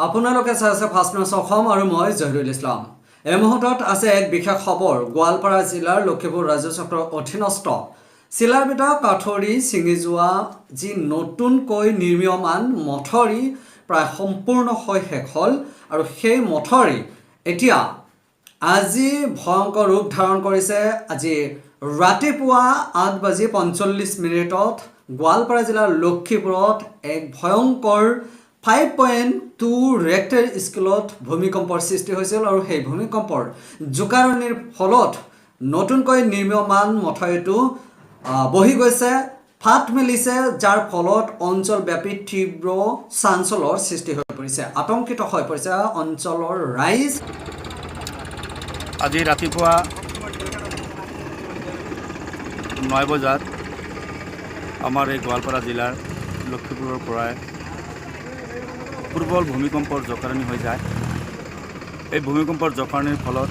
আপোনালোকে চাই আছে ফাষ্ট নিউজ অসম আৰু মই জহিৰুল ইছলাম। এই মুহূৰ্তত আছে এক বিশেষ খবৰ। গোৱালপাৰা জিলাৰ লক্ষীপুৰ ৰাজ্য চক্ৰৰ অধীনস্থ চিলাৰবিটা কাঠৰি ছিঙি যোৱা যি নতুনকৈ নিৰ্মীয়মান মঠৰি প্ৰায় সম্পূৰ্ণ হৈ শেষ হ'ল আৰু সেই মঠৰি এতিয়া আজি ভয়ংকৰ ৰূপ ধাৰণ কৰিছে। আজি ৰাতিপুৱা 8:45 গোৱালপাৰা জিলাৰ লক্ষীপুৰত এক ভয়ংকৰ 5.2 ৰেক্টাৰ স্কেলত ভূমিকম্পৰ সৃষ্টি হৈছিল আৰু সেই ভূমিকম্পৰ জোকাৰণিৰ ফলত নতুনকৈ নিৰ্মীয়মান মঠৰিটো বহি গৈছে, ফাট মেলিছে, যাৰ ফলত অঞ্চলব্যাপী তীব্ৰ চাঞ্চলৰ সৃষ্টি হৈ পৰিছে। আতংকিত হৈ পৰিছে অঞ্চলৰ ৰাইজ। আজি ৰাতিপুৱা 9 বজাত আমাৰ এই গোৱালপাৰা জিলাৰ লক্ষীপুৰৰ পৰাই প্ৰবল ভূমিকম্পৰ জোকাৰণি হৈ যায়। এই ভূমিকম্পৰ জোকাৰণিৰ ফলত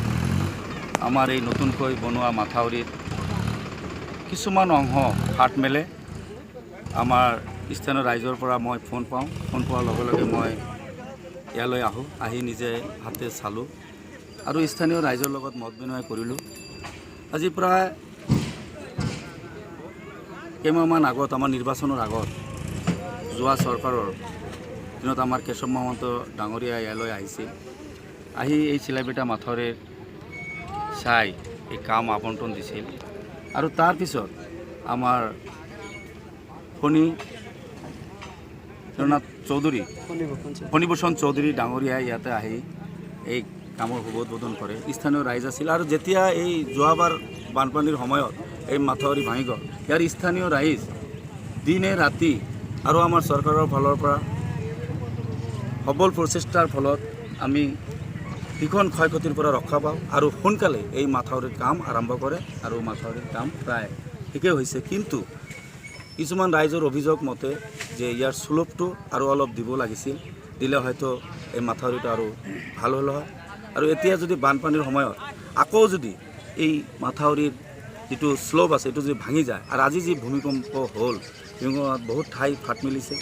আমাৰ এই নতুনকৈ বনোৱা মাথাউৰিৰ কিছুমান অংশ ফাট মেলে। আমাৰ স্থানীয় ৰাইজৰ পৰা মই ফোন পোৱাৰ লগে লগে মই ইয়ালৈ আহি নিজে হাতে চালোঁ আৰু স্থানীয় ৰাইজৰ লগত মত বিনিময় কৰিলোঁ। আজি প্ৰায় কেইমাহমান আগত, আমাৰ নিৰ্বাচনৰ আগত, যোৱা চৰকাৰৰ দিনত আমাৰ কেশৱ মহন্ত ডাঙৰীয়া ইয়ালৈ আহিছিল। আহি এই চিলাৰবিটা মাথাউৰিৰ চাই এই কাম আবণ্টন দিছিল আৰু তাৰপিছত আমাৰ ফণীভূষণ চৌধুৰী ডাঙৰীয়াই ইয়াতে আহি এই কামৰ শুভ উদ্বোধন কৰে। স্থানীয় ৰাইজ আছিল আৰু যেতিয়া এই যোৱাবাৰ বানপানীৰ সময়ত এই মাথাউৰি ভাঙি গ'ল, ইয়াৰ স্থানীয় ৰাইজ দিনে ৰাতি আৰু আমাৰ চৰকাৰৰ ফালৰ পৰা সবল প্ৰচেষ্টাৰ ফলত আমি ভীষণ ক্ষয়ক্ষতিৰ পৰা ৰক্ষা পাওঁ আৰু সোনকালে এই মাথাউৰিৰ কাম আৰম্ভ কৰে আৰু মাথাউৰিৰ কাম প্ৰায় ঠিকেই হৈছে। কিন্তু কিছুমান ৰাইজৰ অভিযোগ মতে যে ইয়াৰ স্লোপটো আৰু অলপ দিব লাগিছিল, দিলে হয়তো এই মাথাউৰিটো আৰু ভাল হ'ল হয়। আৰু এতিয়া যদি বানপানীৰ সময়ত আকৌ যদি এই মাথাউৰিৰ যিটো স্লোপ আছে এইটো যদি ভাঙি যায় আৰু আজি যি ভূমিকম্প হ'ল, ভূমিকম্পত বহুত ঠাই ফাট মেলিছে।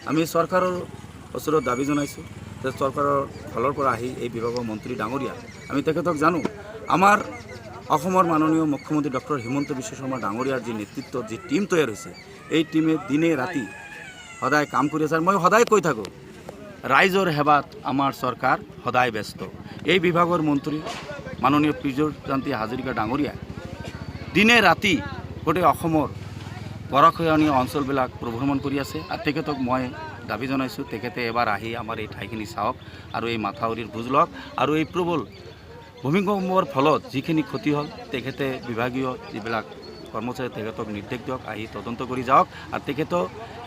আমি চৰকাৰৰ ওচৰত দাবী জনাইছোঁ যে চৰকাৰৰ ফালৰ পৰা আহি এই বিভাগৰ মন্ত্ৰী ডাঙৰীয়া, আমি তেখেতক জানো আমাৰ অসমৰ মাননীয় মুখ্যমন্ত্ৰী ডক্টৰ হিমন্ত বিশ্ব শৰ্মা ডাঙৰীয়াৰ যি নেতৃত্বত যি টীম তৈয়াৰ হৈছে, এই টীমে দিনে ৰাতি সদায় কাম কৰি আছে। মই সদায় কৈ থাকোঁ, ৰাইজৰ সেৱাত আমাৰ চৰকাৰ সদায় ব্যস্ত। এই বিভাগৰ মন্ত্ৰী মাননীয় পীযুষকান্তি হাজৰিকা ডাঙৰীয়া দিনে ৰাতি গোটেই অসমৰ গৰাখহনীয়া অঞ্চলবিলাক ভ্ৰমণ কৰি আছে আৰু তেখেতক মই দাবী জনাইছোঁ তেখেতে এবাৰ আহি আমাৰ এই ঠাইখিনি চাওক আৰু এই মাথাউৰিৰ বুজ লওক আৰু এই প্ৰবল ভূমিকম্পৰ ফলত যিখিনি ক্ষতি হ'ল তেখেতে বিভাগীয় যিবিলাক কৰ্মচাৰী তেখেতক নিৰ্দেশ দিয়ক, আহি তদন্ত কৰি যাওক আৰু তেখেতো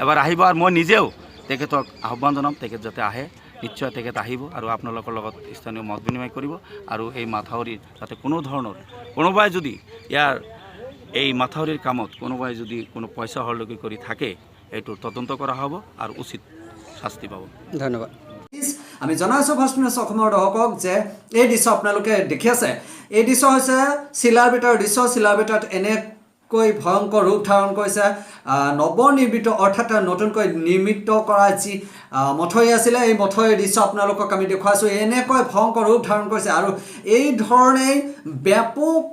এবাৰ আহিব। আৰু মই নিজেও তেখেতক আহ্বান জনাম তেখেত যাতে আহে, নিশ্চয় তেখেত আহিব আৰু আপোনালোকৰ লগত স্থানীয় মত বিনিময় কৰিব আৰু এই মাথাউৰিৰ যাতে কোনো ধৰণৰ কোনোবাই যদি ইয়াৰ এই মাথাউৰিৰ কামত কোনোবাই যদি কোনো পইচা হৰলগি কৰি থাকে এইটো তদন্ত কৰা হ'ব আৰু উচিত শাস্তি পাব। ধন্যবাদ। আমি জনাইছোঁ ফাষ্ট নিউজ অসমৰ দৰ্শকক যে এই দৃশ্য আপোনালোকে দেখি আছে, এই দৃশ্য হৈছে চিলাৰবিটাৰ দৃশ্য। চিলাৰবিটাত এনেকৈ ভয়ংকৰ ৰূপ ধাৰণ কৰিছে নৱনিৰ্মিত অৰ্থাৎ নতুনকৈ নিৰ্মিত কৰা যি মঠৰি আছিলে, এই মঠৰিৰ দৃশ্য আপোনালোকক আমি দেখুৱাইছোঁ। এনেকৈ ভয়ংকৰ ৰূপ ধাৰণ কৰিছে আৰু এই ধৰণেই ব্যাপক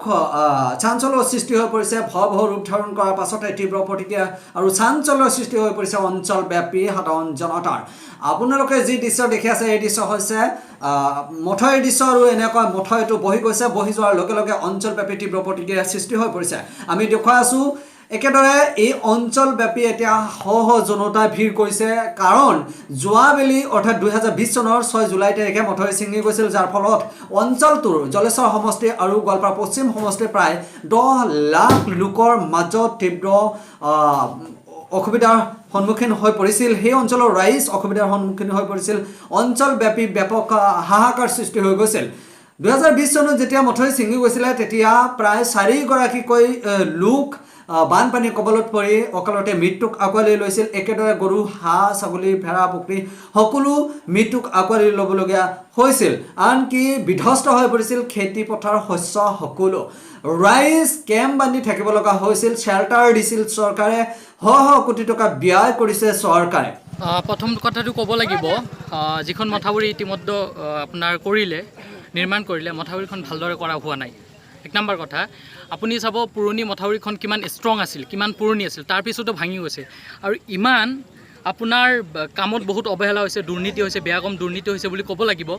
চাঞ্চল্যৰ সৃষ্টি হৈ পৰিছে। ভয়াৱহ ৰূপ ধাৰণ কৰাৰ পাছতে তীব্ৰ প্ৰতিক্ৰিয়া আৰু চাঞ্চল্যৰ সৃষ্টি হৈ পৰিছে অঞ্চলব্যাপী সাধাৰণ জনতাৰ। আপোনালোকে যি দৃশ্য দেখি আছে এই দৃশ্য হৈছে মঠৰিৰ দৃশ্য আৰু এনেকৈ মঠৰিটো বহি গৈছে। বহি যোৱাৰ লগে লগে অঞ্চলব্যাপী তীব্ৰ প্ৰতিক্ৰিয়াৰ সৃষ্টি হৈ পৰিছে। আমি দেখুৱাই আছোঁ একেদৰে এই অঞ্চলব্যাপী এতিয়া জনতাই ভিৰ কৰিছে, কাৰণ যোৱাবেলি অৰ্থাৎ 2020 চনৰ 6 জুলাই তাৰিখে মঠৰি ছিঙি গৈছিল, যাৰ ফলত অঞ্চলটোৰ জলেশ্বৰ সমষ্টি আৰু গোৱালপাৰা পশ্চিম সমষ্টিৰ প্ৰায় 10 লাখ লোকৰ মাজত তীব্ৰ অসুবিধাৰ সন্মুখীন হৈ পৰিছিল। সেই অঞ্চলৰ ৰাইজ অসুবিধাৰ সন্মুখীন হৈ পৰিছিল, অঞ্চলব্যাপী ব্যাপক হাহাকাৰ সৃষ্টি হৈ গৈছিল। 2020 চনত যেতিয়া মঠৰি ছিঙি গৈছিলে তেতিয়া প্ৰায় 4 গৰাকীকৈ লোক বানপানীৰ কবলত পৰি অকালতে মৃত্যুক আঁকোৱালি লৈছিল। একেদৰে গৰু, হাঁহ, ছাগলী, ভেড়া, বকৰি সকলো মৃত্যুক আঁকোৱালি ল'বলগীয়া হৈছিল। আনকি বিধ্বস্ত হৈ পৰিছিল খেতি পথাৰ, শস্য সকলো। ৰাইজ কেম্প বান্ধি থাকিব লগা হৈছিল, শ্বেল্টাৰ দিছিল চৰকাৰে, কোটি টকা ব্যয় কৰিছে চৰকাৰে। প্ৰথম কথাটো ক'ব লাগিব যিখন মথাউৰি ইতিমধ্যে আপোনাৰ কৰিলে নিৰ্মাণ কৰিলে মথাউৰিখন ভালদৰে কৰা হোৱা নাই। 1 নম্বৰ কথা আপুনি চাব পুৰণি মথাউৰিখন কিমান ষ্ট্ৰং আছিল, কিমান পুৰণি আছিল, তাৰপিছতো ভাঙি গৈছে আৰু ইমান আপোনাৰ কামত বহুত অৱহেলা হৈছে, দুৰ্নীতি হৈছে, বেয়া কম দুৰ্নীতি হৈছে বুলি ক'ব লাগিব।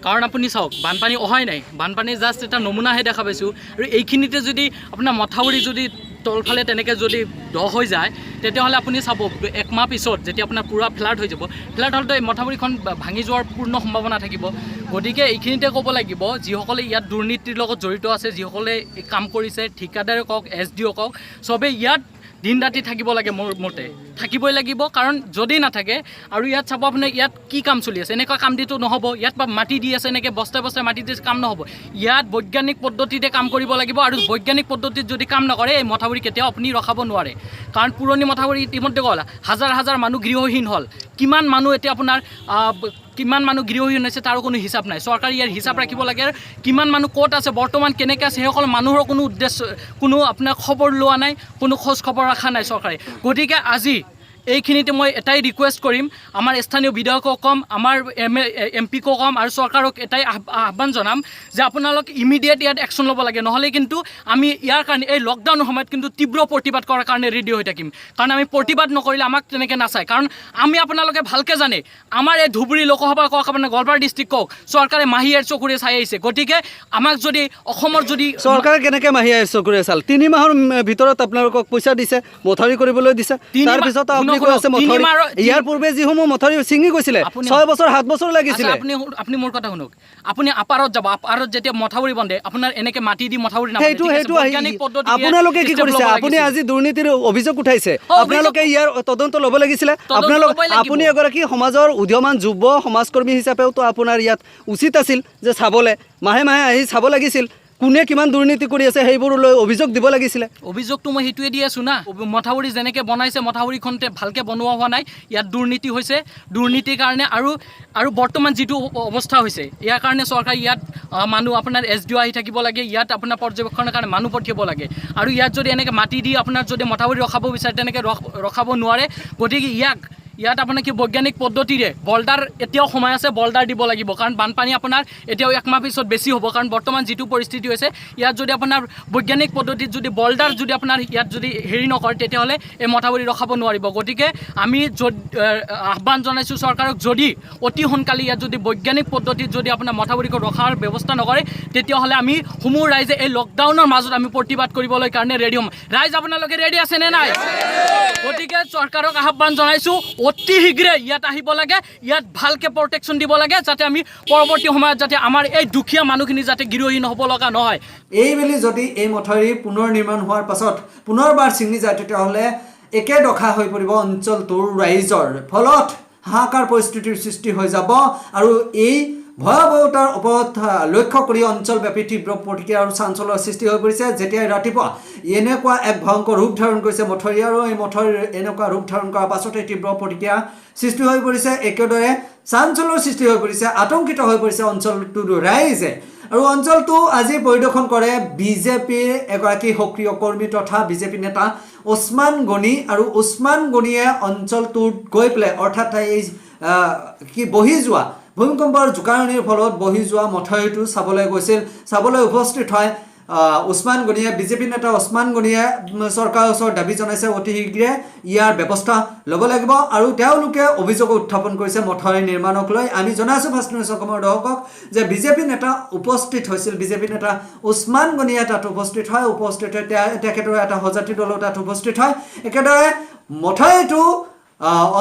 কাৰণ আপুনি চাওক বানপানী অহাই নাই, বানপানী জাষ্ট এটা নমুনাহে দেখা পাইছোঁ আৰু এইখিনিতে যদি আপোনাৰ মথাউৰি যদি তলফালে তেনেকৈ যদি দ হৈ যায় তেতিয়াহ'লে আপুনি চাব 1 মাহ পিছত যেতিয়া আপোনাৰ পূৰা ফ্লাড হৈ যাব, ফ্লাড হ'লেতো এই মথাউৰিখন ভাঙি যোৱাৰ পূৰ্ণ সম্ভাৱনা থাকিব। গতিকে এইখিনিতে ক'ব লাগিব যিসকলে ইয়াত দুৰ্নীতিৰ লগত জড়িত আছে, যিসকলে কাম কৰিছে, ঠিকাদাৰে কওক, SDO কওক, চবেই ইয়াত দিন ৰাতি থাকিব লাগে, মোৰ মতে থাকিবই লাগিব। কাৰণ যদি নাথাকে আৰু ইয়াত চাব আপোনাৰ ইয়াত কি কাম চলি আছে, এনেকুৱা কাম দিতো নহ'ব। ইয়াত মাটি দি আছে এনেকৈ বস্তাই বস্তাই মাটি দি কাম নহ'ব। ইয়াত বৈজ্ঞানিক পদ্ধতিতে কাম কৰিব লাগিব আৰু বৈজ্ঞানিক পদ্ধতিত যদি কাম নকৰে এই মথাউৰি কেতিয়াও আপুনি ৰখাব নোৱাৰে। কাৰণ পুৰণি মথাউৰি ইতিমধ্যে ক'ল হাজাৰ হাজাৰ মানুহ গৃহহীন হ'ল, কিমান মানুহ এতিয়া আপোনাৰ কিমান মানুহ গৃহহীন হৈছে তাৰো কোনো হিচাপ নাই। চৰকাৰে ইয়াৰ হিচাপ ৰাখিব লাগে আৰু কিমান মানুহ ক'ত আছে, বৰ্তমান কেনেকৈ আছে, সেইসকল মানুহৰ কোনো উদ্দেশ্য, কোনো আপোনাৰ খবৰ লোৱা নাই, কোনো খোজ খবৰ ৰখা নাই চৰকাৰে। গতিকে আজি এইখিনিতে মই এটাই ৰিকুৱেষ্ট কৰিম, আমাৰ স্থানীয় বিধায়কক ক'ম, আমাৰ MPকো ক'ম আৰু চৰকাৰক এটাই আহ্বান জনাম যে আপোনালোক ইমিডিয়েট ইয়াত একশ্যন ল'ব লাগে। নহ'লে কিন্তু আমি ইয়াৰ কাৰণে এই লকডাউনৰ সময়ত কিন্তু তীব্ৰ প্ৰতিবাদ কৰাৰ কাৰণে ৰেডি হৈ থাকিম। কাৰণ আমি প্ৰতিবাদ নকৰিলে আমাক তেনেকৈ নাচায়। কাৰণ আমি আপোনালোকে ভালকৈ জানে আমাৰ এই ধুবুৰী লোকসভা কওক, আপোনাৰ গোৱালপাৰা ডিষ্ট্ৰিক্ট কওক, চৰকাৰে মাহীৰ চকুৰে চাই আহিছে। গতিকে আমাক যদি অসমৰ যদি চৰকাৰে কেনেকৈ মাহীৰ চকুৰে চাল, 3 মাহৰ ভিতৰত আপোনালোকক পইচা দিছে, মথাউৰি কৰিবলৈ দিছে, তাৰপিছত ইয়াৰ পূৰ্বে যিসমূহ মথাউৰি ছিঙি গৈছিলে 6 বছৰ 7 বছৰ লাগিছিলে। আপুনি মোৰ কথা শুনক, আপুনি আপাৰত যাব, আপাৰত যেতিয়া মথাউৰি বন্ধে আপোনাৰ এনেকৈ মাটি দি মথাউৰি আপোনালোকে কি কৰিছে? আপুনি আজি দুৰ্নীতিৰ অভিযোগ উঠাইছে, আপোনালোকে ইয়াৰ তদন্ত ল'ব লাগিছিলে। আপুনি এগৰাকী সমাজৰ উদীয়মান যুৱ সমাজকৰ্মী হিচাপেওতো আপোনাৰ ইয়াত উচিত আছিল যে চাবলৈ, মাহে মাহে আহি চাব লাগিছিল কোনে কিমান দুৰ্নীতি কৰি আছে, সেইবোৰলৈ অভিযোগ দিব লাগিছিলে। অভিযোগটো মই সেইটোৱে দি আছোঁ না, মথাউৰি যেনেকৈ বনাইছে মথাউৰিখনতে ভালকৈ বনোৱা হোৱা নাই, ইয়াত দুৰ্নীতি হৈছে। দুৰ্নীতিৰ কাৰণে আৰু বৰ্তমান যিটো অৱস্থা হৈছে ইয়াৰ কাৰণে চৰকাৰে ইয়াত মানুহ আপোনাৰ SDO আহি থাকিব লাগে, ইয়াত আপোনাৰ পৰ্যবেক্ষণৰ কাৰণে মানুহ পঠিয়াব লাগে। আৰু ইয়াত যদি এনেকৈ মাটি দি আপোনাৰ যদি মথাউৰি ৰখাব বিচাৰে তেনেকৈ ৰখাব নোৱাৰে। গতিকে ইয়াত আপোনাৰ কি বৈজ্ঞানিক পদ্ধতিৰে বল্ডাৰ এতিয়াও সময় আছে, বল্ডাৰ দিব লাগিব। কাৰণ বানপানী আপোনাৰ এতিয়াও 1 মাহ পিছত বেছি হ'ব। কাৰণ বৰ্তমান যিটো পৰিস্থিতি হৈছে ইয়াত যদি আপোনাৰ বৈজ্ঞানিক পদ্ধতিত যদি বল্ডাৰ যদি আপোনাৰ ইয়াত যদি হেৰি নকৰে তেতিয়াহ'লে এই মথাউৰি ৰখাব নোৱাৰিব। গতিকে আমি আহ্বান জনাইছোঁ চৰকাৰক, যদি অতি সোনকালে ইয়াত যদি বৈজ্ঞানিক পদ্ধতিত যদি আপোনাৰ মথাউৰিখন ৰখাৰ ব্যৱস্থা নকৰে তেতিয়াহ'লে আমি সমূহ ৰাইজে এই লকডাউনৰ মাজত আমি প্ৰতিবাদ কৰিবলৈ কাৰণে ৰেডি হ'ম। ৰাইজ আপোনালোকে ৰেডি আছে নে নাই? গতিকে চৰকাৰক আহ্বান জনাইছোঁ অতি শীঘ্ৰে ইয়াত আহিব লাগে, ইয়াত ভালকৈ প্ৰটেকশ্যন দিব লাগে, যাতে আমি পৰৱৰ্তী সময়ত যাতে আমাৰ এই দুখীয়া মানুহখিনি যাতে গৃহহীন হ'ব লগা নহয়। এইবেলি যদি এই মথাউৰি পুনৰ নিৰ্মাণ হোৱাৰ পাছত পুনৰবাৰ ছিঙি যায় তেতিয়াহ'লে একেডখা হৈ পৰিব অঞ্চলটোৰ ৰাইজৰ, ফলত হাহাকাৰ পৰিস্থিতিৰ সৃষ্টি হৈ যাব। আৰু এই ভয়াৱহতাৰ ওপৰত লক্ষ্য কৰি অঞ্চলব্যাপী তীব্ৰ প্ৰতিক্ৰিয়া আৰু চাঞ্চল্যৰ সৃষ্টি হৈ পৰিছে। যেতিয়াই ৰাতিপুৱা এনেকুৱা এক ভয়ংকৰ ৰূপ ধাৰণ কৰিছে মথাউৰি, আৰু এই মথাউৰিৰ এনেকুৱা ৰূপ ধাৰণ কৰাৰ পাছতে তীব্ৰ প্ৰতিক্ৰিয়া সৃষ্টি হৈ পৰিছে, একেদৰে চাঞ্চল্যৰ সৃষ্টি হৈ পৰিছে, আতংকিত হৈ পৰিছে অঞ্চলটোৰ ৰাইজে। আৰু অঞ্চলটো আজি পৰিদৰ্শন কৰে বিজেপিৰ এগৰাকী সক্ৰিয় কৰ্মী তথা বিজেপি নেতা ওছমান গনি। আৰু ওছমান গনিয়ে অঞ্চলটোত গৈ পেলাই, অৰ্থাৎ এই বহি যোৱা ভূমিকম্পৰ জোকাৰণিৰ ফলত বহি যোৱা মথাউৰিটো চাবলৈ গৈছিল, চাবলৈ উপস্থিত হয় ওছমান গনিয়ে। বিজেপি নেতা ওছমান গনিয়ে চৰকাৰৰ ওচৰত দাবী জনাইছে অতি শীঘ্ৰে ইয়াৰ ব্যৱস্থা ল'ব লাগিব। আৰু তেওঁলোকে অভিযোগ উত্থাপন কৰিছে মথাউৰি নিৰ্মাণক লৈ। আমি জনাইছোঁ ফাৰ্ষ্ট নিউজ অসমৰ দৰ্শকক যে বিজেপি নেতা উপস্থিত হৈছিল, বিজেপি নেতা ওছমান গনিয়ে তাত উপস্থিত হয়, তেখেতৰ এটা সজাতি দলো তাত উপস্থিত হয়। একেদৰে মথাউৰিটো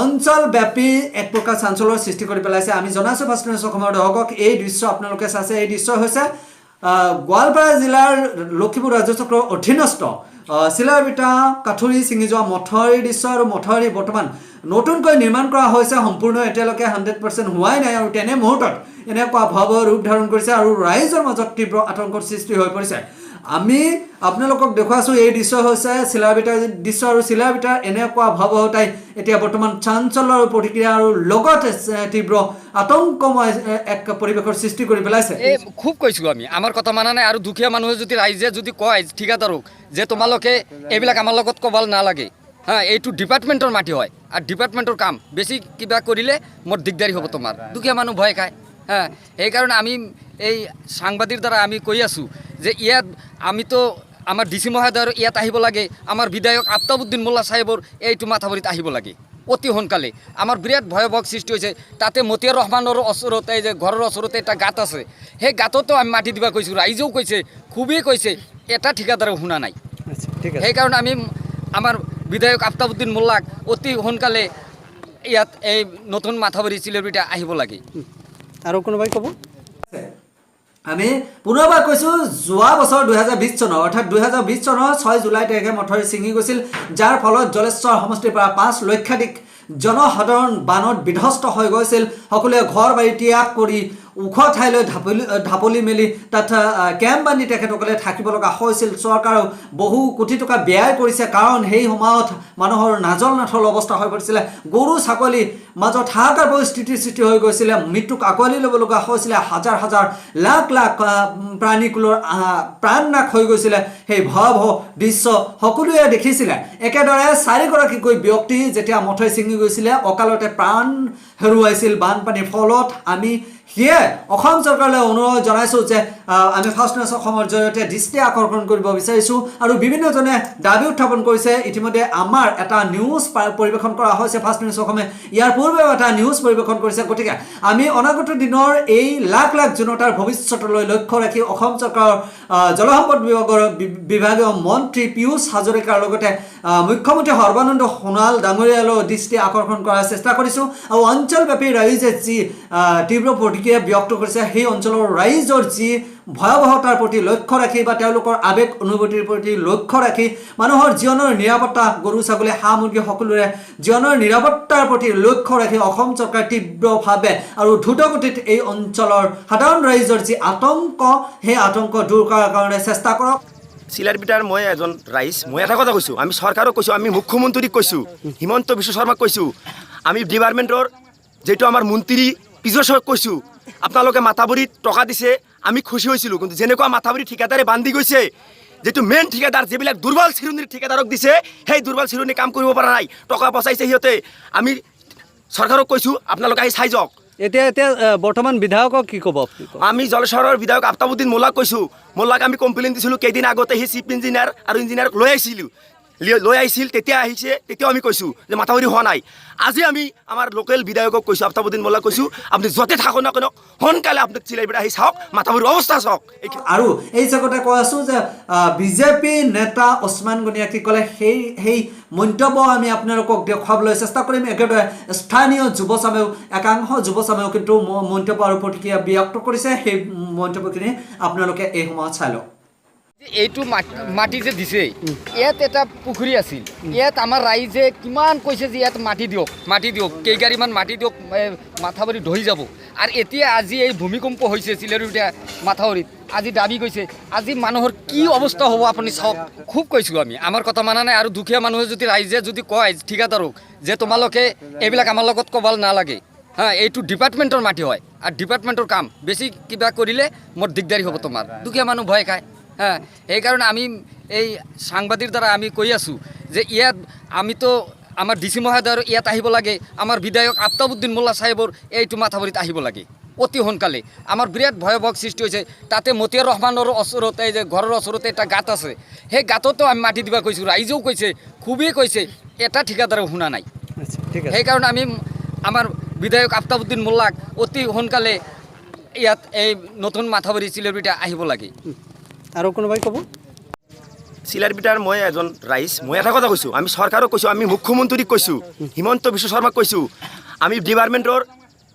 অঞ্চলব্যাপী এক প্ৰকাৰ চাঞ্চল্যৰ সৃষ্টি কৰি পেলাইছে। আমি জনাইছোঁ ফাৰ্ষ্ট নিউজ অসমৰ দৰ্শকক, এই দৃশ্য আপোনালোকে চাইছে, এই দৃশ্য হৈছে গোৱালপাৰা জিলাৰ লখিমপুৰ ৰাজ্যচক্ৰৰ অধীনস্থ চিলাৰবিটা কাঠুৰি ছিঙি যোৱা মথাউৰিৰ দৃশ্য। আৰু মথাউৰি বৰ্তমান নতুনকৈ নিৰ্মাণ কৰা হৈছে, সম্পূৰ্ণ এতিয়ালৈকে 100% হোৱাই নাই। আৰু তেনে মুহূৰ্তত এনেকুৱা ভয়াৱহ ৰূপ ধাৰণ কৰিছে আৰু ৰাইজৰ মাজত তীব্ৰ আতংকৰ সৃষ্টি হৈ পৰিছে। আমি আপোনালোকক দেখুৱাইছোঁ এই দৃশ্য হৈছে চিলাৰবিটাৰ দৃশ্য, আৰু চিলাৰবিটাৰ এনেকুৱা ভয়াৱহতাই এতিয়া বৰ্তমান চাঞ্চল্যৰ প্ৰতিক্ৰিয়া আৰু লগতে তীব্ৰ আতংকময় এক পৰিৱেশৰ সৃষ্টি কৰি পেলাইছে। খুব কৈছোঁ আমি, আমাৰ কথা মানা নাই। আৰু দুখীয়া মানুহে যদি ৰাইজে যদি কয় ঠিকাদাৰক যে তোমালোকে এইবিলাক আমাৰ লগত ক'ব নালাগে, হ্যাঁ এইটো ডিপাৰ্টমেণ্টৰ মাটি হয় আৰু ডিপাৰ্টমেণ্টৰ কাম বেছি কিবা কৰিলে মোৰ দিগদাৰী হ'ব তোমাৰ দুখীয়া মানুহ ভয় খায় হ্যাঁ সেইকাৰণে আমি এই সাংবাদিকৰ দ্বাৰা আমি কৈ আছোঁ যে ইয়াত আমিতো আমাৰ ডিচি মহোদয়ৰ ইয়াত আহিব লাগে আমাৰ বিধায়ক আফতাবুদ্দিন মোল্লা সাহেবৰ এইটো মাথাভৰিত আহিব লাগে অতি সোনকালে আমাৰ বিৰাট ভয়াৱহ সৃষ্টি হৈছে তাতে মতিয়াৰ ৰহমানৰ ওচৰতে এই যে ঘৰৰ ওচৰতে এটা গাঁত আছে সেই গাঁততো আমি মাটি দিবা কৈছোঁ ৰাইজেও কৈছে খুবেই কৈছে এটা ঠিকাদাৰে শুনা নাই সেইকাৰণে আমি আমাৰ বিধায়ক আফতাবুদ্দিন মোল্লাক অতি সোনকালে ইয়াত এই নতুন মাথাভৰি চিলৰবিটা আহিব লাগে আৰু কোনোবাই ক'ব আমি পুনৰবাৰ কৈছোঁ যোৱা বছৰ 2020 চনৰ অৰ্থাৎ 2020 চনৰ 6 জুলাই তাৰিখে মথাউৰি ছিঙি গৈছিল যাৰ ফলত জলেশ্বৰ সমষ্টিৰ পৰা 5 লক্ষাধিক জনসাধাৰণ বানত বিধ্বস্ত হৈ গৈছিল সকলোৱে ঘৰ বাৰী ত্যাগ কৰি ওখ ঠাইলৈ ঢাপলি মেলি তাত কেম্প বান্ধি তেখেতসকলে থাকিব লগা হৈছিল চৰকাৰেও বহু কোটি টকা ব্যয় কৰিছে কাৰণ সেই সময়ত মানুহৰ নাজল নাথল অৱস্থা হৈ পৰিছিলে গৰু ছাগলী মাজত হাহাকাৰ পৰিস্থিতিৰ সৃষ্টি হৈ গৈছিলে মৃত্যুক আঁকোৱালি ল'ব লগা হৈছিলে হাজাৰ হাজাৰ লাখ লাখ প্ৰাণীকুলৰ প্ৰাণনাশ হৈ গৈছিলে সেই ভয়াৱহ দৃশ্য সকলোৱে দেখিছিলে একেদৰে 4গৰাকীকৈ ব্যক্তি যেতিয়া মথাউৰি ছিঙি গৈছিলে অকালতে প্ৰাণ হেৰুৱাইছিল বানপানীৰ ফলত আমি সেয়ে অসম চৰকাৰলৈ অনুৰোধ জনাইছোঁ যে আমি ফাৰ্ষ্ট নিউজ অসমৰ জৰিয়তে দৃষ্টি আকৰ্ষণ কৰিব বিচাৰিছোঁ আৰু বিভিন্নজনে দাবী উত্থাপন কৰিছে ইতিমধ্যে আমাৰ এটা নিউজ পৰিৱেশন কৰা হৈছে ফাৰ্ষ্ট নিউজ অসমে ইয়াৰ পূৰ্বেও এটা নিউজ পৰিৱেশন কৰিছে গতিকে আমি অনাগত দিনৰ এই লাখ লাখ জনতাৰ ভৱিষ্যতলৈ লক্ষ্য ৰাখি অসম চৰকাৰৰ জলসম্পদ বিভাগীয় মন্ত্ৰী পীয়ুষ হাজৰিকাৰ লগতে মুখ্যমন্ত্ৰী সৰ্বানন্দ সোণোৱাল ডাঙৰীয়ালৈ দৃষ্টি আকৰ্ষণ কৰাৰ চেষ্টা কৰিছোঁ আৰু অঞ্চলব্যাপী ৰাইজে যি তীব্ৰ প্ৰতিক্ৰিয়া ব্যক্ত কৰিছে সেই অঞ্চলৰ ৰাইজৰ যি ভয়াৱহতাৰ প্ৰতি লক্ষ্য ৰাখি বা তেওঁলোকৰ আৱেগ অনুভূতিৰ প্ৰতি লক্ষ্য ৰাখি মানুহৰ জীৱনৰ নিৰাপত্তা গৰু ছাগলী হাঁহ মুৰ্গী সকলোৰে জীৱনৰ নিৰাপত্তাৰ প্ৰতি লক্ষ্য ৰাখি অসম চৰকাৰ তীব্ৰভাৱে আৰু দ্ৰুতগতিত এই অঞ্চলৰ সাধাৰণ ৰাইজৰ যি আতংক সেই আতংক দূৰ কৰাৰ কাৰণে চেষ্টা কৰক চিলাৰবিটাৰ মই এজন ৰাইজ মই এটা কথা কৈছোঁ আমি চৰকাৰক কৈছোঁ আমি মুখ্যমন্ত্ৰীক কৈছোঁ হিমন্ত বিশ্ব শৰ্মাক কৈছোঁ আমি ডিপাৰ্টমেণ্টৰ যিটো আমাৰ মন্ত্ৰী পিজৰ চৰক কৈছোঁ আপোনালোকে মাথাভৰিত টকা দিছে আমি খুচি হৈছিলোঁ কিন্তু যেনেকুৱা মাথাভৰি ঠিকাদাৰে বান্ধি গৈছে যিটো মেইন ঠিকাদাৰ যিবিলাক দুৰ্বল চিৰণিৰ ঠিকাদাৰক দিছে সেই দুৰ্বল চিৰণি কাম কৰিব পৰা নাই টকা বচাইছে সিহঁতে আমি চৰকাৰক কৈছোঁ আপোনালোকে আহি চাই যাওক এতিয়া বৰ্তমান বিধায়কক কি ক'ব আমি জলেশ্বৰৰ বিধায়ক আফতাবুদ্দিন মোল্লাক কৈছোঁ মোল্লাক আমি কমপ্লেইন দিছিলোঁ কেইদিন আগতে সেই চিফ ইঞ্জিনিয়াৰ আৰু ইঞ্জিনিয়াৰক লৈ আহিছিল তেতিয়া আহিছে তেতিয়াও আমি কৈছোঁ যে মাথাভৰি হোৱা নাই আজি আমি আমাৰ লোকেল বিধায়কক কৈছোঁ আফতাবুদ্দিন মোল্লাক কৈছোঁ আপুনি য'তে থাকক না কিয় সোনকালে আপুনি চিলাইবিটা আহি চাওক মাথাভৰিৰ অৱস্থা চাওক আৰু এই জগতে কৈ আছোঁ যে বিজেপি নেতা ওছমান গনিয়ে কি ক'লে সেই মন্তব্য আমি আপোনালোকক দেখুৱাবলৈ চেষ্টা কৰিম একেদৰে স্থানীয় যুৱচামেও একাংশ যুৱচামেও কিন্তু মন্তব্য আৰু প্ৰতিক্ৰিয়া ব্যক্ত কৰিছে সেই মন্তব্যখিনি আপোনালোকে এই সময়ত চাই লওক এইটো মাটি যে দিছে ইয়াত এটা পুখুৰী আছিল ইয়াত আমাৰ ৰাইজে কিমান কৈছে যে ইয়াত মাটি দিয়ক কেইগাড়ীমান মাটি দিয়ক মাথাভৰি ধৰি যাব আৰু এতিয়া আজি এই ভূমিকম্প হৈছে চিলাৰবিটা মাথাভৰিত আজি দাবী কৈছে আজি মানুহৰ কি অৱস্থা হ'ব আপুনি চাওক খুব কৈছোঁ আমি আমাৰ কথা মানা নাই আৰু দুখীয়া মানুহে যদি ৰাইজে যদি কয় ঠিকাদাৰক যে তোমালোকে এইবিলাক আমাৰ লগত ক'ব নালাগে হ্যাঁ এইটো ডিপাৰ্টমেণ্টৰ মাটি হয় আৰু ডিপাৰ্টমেণ্টৰ কাম বেছি কিবা কৰিলে মোৰ দিগদাৰী হ'ব তোমাৰ দুখীয়া মানুহ ভয় খায় হ্যাঁ সেইকাৰণে আমি এই সাংবাদিকৰ দ্বাৰা আমি কৈ আছোঁ যে ইয়াত আমিতো আমাৰ ডিচি মহোদয়ৰ ইয়াত আহিব লাগে আমাৰ বিধায়ক আফতাবুদ্দিন মোল্লা সাহেবৰ এইটো মাথাভৰিত আহিব লাগে অতি সোনকালে আমাৰ বিৰাট ভয়াৱহ সৃষ্টি হৈছে তাতে মতিয়াৰ ৰহমানৰ ওচৰতে এই যে ঘৰৰ ওচৰতে এটা গাঁত আছে সেই গাঁততো আমি মাটি দিবা কৈছোঁ ৰাইজেও কৈছে খুবেই কৈছে এটা ঠিকাদাৰে শুনা নাই সেইকাৰণে আমি আমাৰ বিধায়ক আফতাবুদ্দিন মোল্লাক অতি সোনকালে ইয়াত এই নতুন মাথাভৰি চিলাৰবিটা আহিব লাগে আৰু কোনোবাই ক'ব চিলাৰবিটাৰ মই এজন ৰাইজ মই এটা কথা কৈছোঁ আমি চৰকাৰক কৈছোঁ আমি মুখ্যমন্ত্ৰীক কৈছোঁ হিমন্ত বিশ্ব শৰ্মাক কৈছোঁ আমি ডিপাৰ্টমেণ্টৰ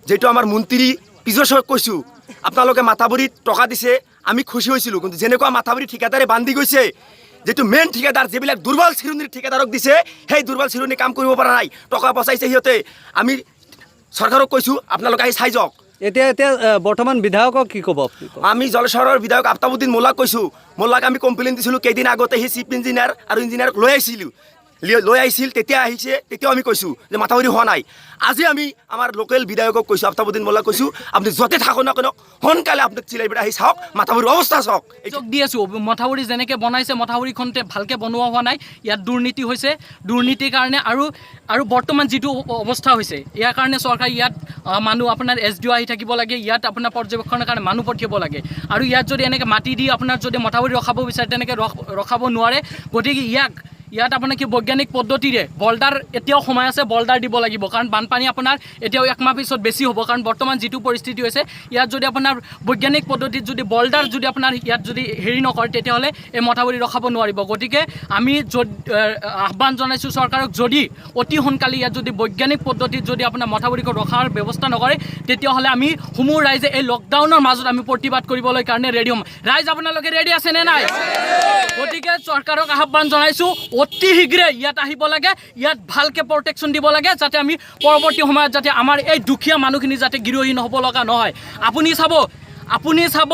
যিটো আমাৰ মন্ত্ৰী পিজৰ চৰক কৈছোঁ আপোনালোকে মাথাভৰিত টকা দিছে আমি খুচি হৈছিলোঁ কিন্তু যেনেকুৱা মাথাভৰি ঠিকাদাৰে বান্ধি গৈছে যিটো মেইন ঠিকাদাৰ যিবিলাক দুৰ্বল চিৰণিৰ ঠিকাদাৰক দিছে সেই দুৰ্বল চিৰণি কাম কৰিব পৰা নাই টকা বচাইছে সিহঁতে আমি চৰকাৰক কৈছোঁ আপোনালোকে আহি চাই যাওক এতিয়া বৰ্তমান বিধায়কক কি ক'ব আমি জলেশ্বৰৰ বিধায়ক আফতাবুদ্দিন মোল্লাক কৈছোঁ মোল্লাক আমি কমপ্লেইন দিছিলোঁ কেইদিন আগতে সেই চিফ ইঞ্জিনিয়াৰ আৰু ইঞ্জিনিয়াৰক লৈ লৈ আহিছিল তেতিয়া আহিছে তেতিয়াও আমি কৈছোঁ যে মাথাউৰি হোৱা নাই আজি আমি আমাৰ লোকেল বিধায়কক কৈছোঁ আফতাবুদ্দিন মোল্লাক কৈছোঁ আপুনি য'তে থাকক না কিয় সোনকালে আপুনি চিলাইবিটা আহি চাওক মাথাউৰিৰ অৱস্থা চাওক যোগ দি আছোঁ মথাউৰি যেনেকৈ বনাইছে মথাউৰিখন ভালকৈ বনোৱা হোৱা নাই ইয়াত দুৰ্নীতি হৈছে দুৰ্নীতিৰ কাৰণে আৰু বৰ্তমান যিটো অৱস্থা হৈছে ইয়াৰ কাৰণে চৰকাৰে ইয়াত মানুহ আপোনাৰ SDO আহি থাকিব লাগে ইয়াত আপোনাৰ পৰ্যবেক্ষণৰ কাৰণে মানুহ পঠিয়াব লাগে আৰু ইয়াত যদি এনেকৈ মাটি দি আপোনাৰ যদি মথাউৰি ৰখাব বিচাৰে তেনেকৈ ৰখাব নোৱাৰে গতিকে ইয়াত আপোনাৰ কি বৈজ্ঞানিক পদ্ধতিৰে বল্ডাৰ এতিয়াও সময় আছে বল্ডাৰ দিব লাগিব কাৰণ বানপানী আপোনাৰ এতিয়াও একমাহ পিছত বেছি হ'ব কাৰণ বৰ্তমান যিটো পৰিস্থিতি হৈছে ইয়াত যদি আপোনাৰ বৈজ্ঞানিক পদ্ধতিত যদি বল্ডাৰ যদি আপোনাৰ ইয়াত যদি হেৰি নকৰে তেতিয়াহ'লে এই মথাউৰি ৰখাব নোৱাৰিব গতিকে আমি আহ্বান জনাইছোঁ চৰকাৰক যদি অতি সোনকালে ইয়াত যদি বৈজ্ঞানিক পদ্ধতিত যদি আপোনাৰ মথাউৰিখন ৰখাৰ ব্যৱস্থা নকৰে তেতিয়াহ'লে আমি সমূহ ৰাইজে এই লকডাউনৰ মাজত আমি প্ৰতিবাদ কৰিবলৈ কাৰণে ৰেডি হ'ম ৰাইজ আপোনালোকে ৰেডি আছে নে নাই গতিকে চৰকাৰক আহ্বান জনাইছোঁ অতি শীঘ্ৰে ইয়াত আহিব লাগে ইয়াত ভালকৈ প্ৰটেকশ্যন দিব লাগে যাতে আমি পৰৱৰ্তী সময়ত যাতে আমাৰ এই দুখীয়া মানুহখিনি যাতে গৃহহীন হ'ব লগা নহয় আপুনি চাব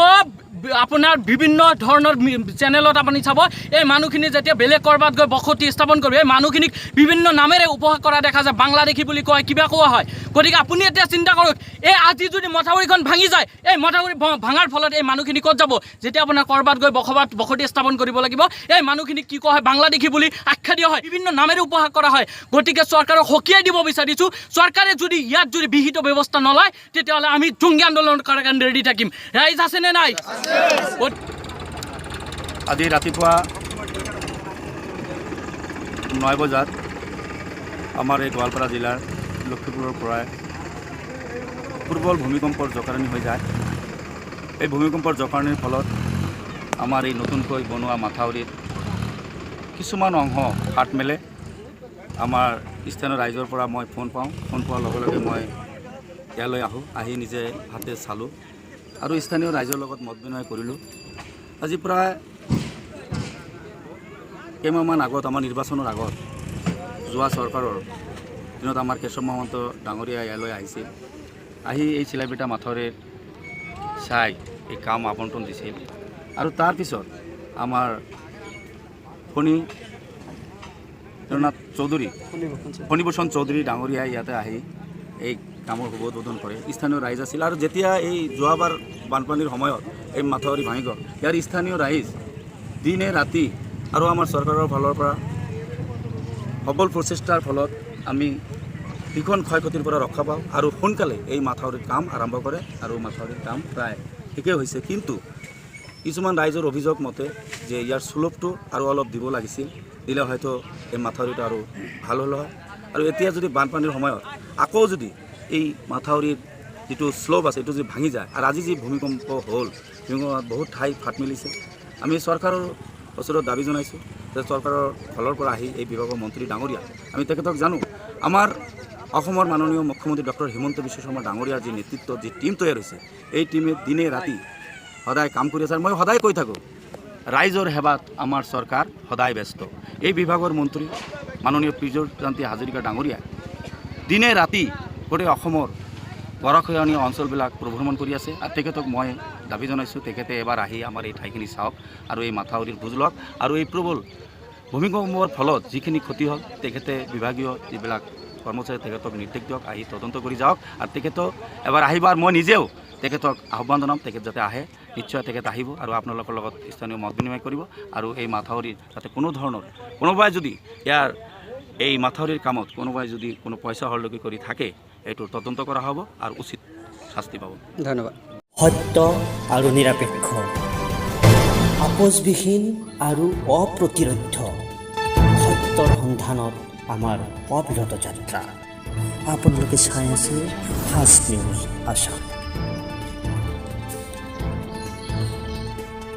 আপোনাৰ বিভিন্ন ধৰণৰ চেনেলত আপুনি চাব এই মানুহখিনি যেতিয়া বেলেগ ক'ৰবাত গৈ বসতি স্থাপন কৰিব এই মানুহখিনিক বিভিন্ন নামেৰে উপহাস কৰা দেখা যায় বাংলাদেশী বুলি কয় কিবা কোৱা হয় গতিকে আপুনি এতিয়া চিন্তা কৰক এই আজি যদি মথাউৰিখন ভাঙি যায় এই মথাউৰি ভাঙাৰ ফলত এই মানুহখিনি ক'ত যাব যেতিয়া আপোনাৰ ক'ৰবাত গৈ বসতি স্থাপন কৰিব লাগিব এই মানুহখিনিক কি কোৱা হয় বাংলাদেশী বুলি আখ্যা দিয়া হয় বিভিন্ন নামেৰে উপহাস কৰা হয় গতিকে চৰকাৰক সকীয়াই দিব বিচাৰিছোঁ চৰকাৰে যদি ইয়াত যদি বিহিত ব্যৱস্থা নলয় তেতিয়াহ'লে আমি জংগী আন্দোলন কৰাৰ কাৰণে ৰেডি থাকিম ৰাইজ আছেনে নাই আজি ৰাতিপুৱা 9 বজাত আমাৰ এই গোৱালপাৰা জিলাৰ লক্ষীপুৰৰ পৰাই প্ৰবল ভূমিকম্পৰ জকাৰণি হৈ যায় এই ভূমিকম্পৰ জকাৰণিৰ ফলত আমাৰ এই নতুনকৈ বনোৱা মাথাউৰিত কিছুমান অংশ ফাট মেলে আমাৰ স্থানীয় ৰাইজৰ পৰা মই ফোন পোৱাৰ লগে লগে মই ইয়ালৈ আহি নিজে হাতে চালোঁ আৰু স্থানীয় ৰাইজৰ লগত মত বিনিময় কৰিলোঁ আজি প্ৰায় কেইমাহমান আগত আমাৰ নিৰ্বাচনৰ আগত যোৱা চৰকাৰৰ দিনত আমাৰ কেশৱ মহন্ত ডাঙৰীয়া ইয়ালৈ আহিছিল আহি এই চিলাইবিটা মাথাউৰিৰ চাই এই কাম আবণ্টন দিছিল আৰু তাৰপিছত আমাৰ ফণীভূষণ চৌধুৰী ডাঙৰীয়াই ইয়াতে আহি এই কামৰ শুভ উদ্বোধন কৰে স্থানীয় ৰাইজ আছিল আৰু যেতিয়া এই যোৱাবাৰ বানপানীৰ সময়ত এই মাথাউৰি ভাঙি গ'ল ইয়াৰ স্থানীয় ৰাইজ দিনে ৰাতি আৰু আমাৰ চৰকাৰৰ ফালৰ পৰা সবল প্ৰচেষ্টাৰ ফলত আমি ভীষণ ক্ষয়ক্ষতিৰ পৰা ৰক্ষা পাওঁ আৰু সোনকালে এই মাথাউৰিৰ কাম আৰম্ভ কৰে আৰু মাথাউৰিৰ কাম প্ৰায় ঠিকেই হৈছে কিন্তু কিছুমান ৰাইজৰ অভিযোগ মতে যে ইয়াৰ স্লোপটো আৰু অলপ দিব লাগিছিল দিলে হয়তো এই মাথাউৰিটো আৰু ভাল হ'ল হয় আৰু এতিয়া যদি বানপানীৰ সময়ত আকৌ যদি এই মাথাউৰিৰ যিটো শ্লোপ আছে এইটো যদি ভাঙি যায় আৰু আজি যি ভূমিকম্প হ'ল ভূমিকম্পত বহুত ঠাই ফাট মেলিছে আমি চৰকাৰৰ ওচৰত দাবী জনাইছোঁ যে চৰকাৰৰ ফালৰ পৰা আহি এই বিভাগৰ মন্ত্ৰী ডাঙৰীয়া আমি তেখেতক জানো আমাৰ অসমৰ মাননীয় মুখ্যমন্ত্ৰী ডক্টৰ হিমন্ত বিশ্ব শৰ্মা ডাঙৰীয়াৰ যি নেতৃত্বত যি টীম তৈয়াৰ হৈছে এই টীমে দিনে ৰাতি সদায় কাম কৰি আছে আৰু মই সদায় কৈ থাকোঁ ৰাইজৰ সেৱাত আমাৰ চৰকাৰ সদায় ব্যস্ত এই বিভাগৰ মন্ত্ৰী মাননীয় পীযুষকান্তি হাজৰিকা ডাঙৰীয়াই দিনে ৰাতি গোটেই অসমৰ গৰাখহনীয়া অঞ্চলবিলাক ভ্ৰমণ কৰি আছে আৰু তেখেতক মই দাবী জনাইছোঁ তেখেতে এবাৰ আহি আমাৰ এই ঠাইখিনি চাওক আৰু এই মাথাউৰিৰ বুজ লওক আৰু এই প্ৰবল ভূমিকম্পৰ ফলত যিখিনি ক্ষতি হ'ল তেখেতে বিভাগীয় যিবিলাক কৰ্মচাৰী তেখেতক নিৰ্দেশ দিয়ক আহি তদন্ত কৰি যাওক আৰু তেখেতক এবাৰ আহিব আৰু মই নিজেও তেখেতক আহ্বান জনাম তেখেত যাতে আহে নিশ্চয় তেখেত আহিব আৰু আপোনালোকৰ লগত স্থানীয় মত বিনিময় কৰিব আৰু এই মাথাউৰিৰ যাতে কোনো ধৰণৰ কোনোবাই যদি ইয়াৰ এই মাথাউৰিৰ কামত কোনোবাই যদি কোনো পইচা হৰলগি কৰি থাকে এইটো তদন্ত কৰা হ'ব আৰু উচিত শাস্তি পাব ধন্যবাদ সত্য আৰু নিৰপেক্ষ আপোচবিহীন আৰু অপ্ৰতিৰোধ্য সত্যৰ সন্ধানত আমাৰ অবিৰত যাত্ৰা আপোনালোকে চাই আছে ফাষ্ট নিউজ আসাম।